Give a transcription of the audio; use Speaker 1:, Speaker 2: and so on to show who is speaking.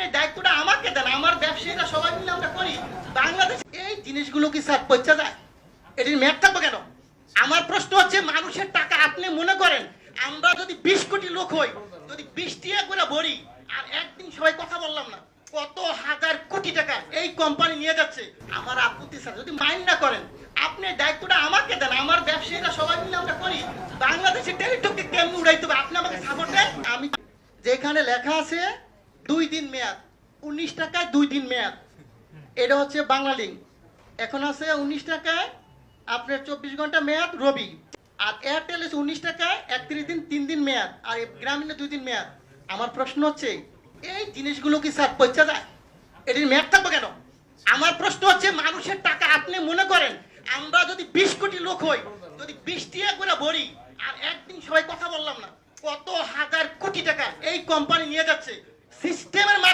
Speaker 1: এই দায়িত্বটা আমাকে দেন, আমার ব্যবসায়ীরা সবাই মিলে আমরা করি। বাংলাদেশ এই জিনিসগুলো কি স্যার পৌঁছা যায়? এটির মেয়াদ থাকবে কেন? আমার প্রশ্ন হচ্ছে, মানুষের টাকা আপনি মনে করেন আমরা যদি 20 কোটি লোক হই, যদি 20 টাকা করে ভরি, আর একদিন সবাই কথা বললাম না, কত হাজার কোটি টাকা এই কোম্পানি নিয়ে যাচ্ছে। আমার আপত্তি স্যার, যদি মাইন্ড না করেন আপনি দায়িত্বটা আমাকে দেন, আমার ব্যবসায়ীরা সবাই মিলে আমরা করি। বাংলাদেশের টেলিটককে কেমন উড়াইতে হবে আপনি আমাকে সাপোর্ট দেন। আমি যেখানে লেখা আছে 2 দিন মেয়াদ, 19 টাকায় 2 দিন মেয়াদ, এটা হচ্ছে বাংলা লিঙ্ক। এখন আছে 19 টাকায় আপনার 24 ঘন্টা মেয়াদ রবি, আর এয়ারটেল আছে 19 টাকায় 31 দিন 3 দিন মেয়াদ, আর গ্রামীণে 2 দিন মেয়াদ। আমার প্রশ্ন হচ্ছে, এই জিনিসগুলো কি স্যার পৌঁছা যায়? এটির মেয়াদ থাকবে কেন? আমার প্রশ্ন হচ্ছে, মানুষের টাকা আপনি মনে করেন আমরা যদি 20 কোটি লোক হই, যদি 20 টাকা করে ভরি, আর একদিন সবাই কথা বললাম না, কত হাজার কোটি টাকা এই কোম্পানি নিয়ে যাচ্ছে সিস্টেমের মাধ্যমে।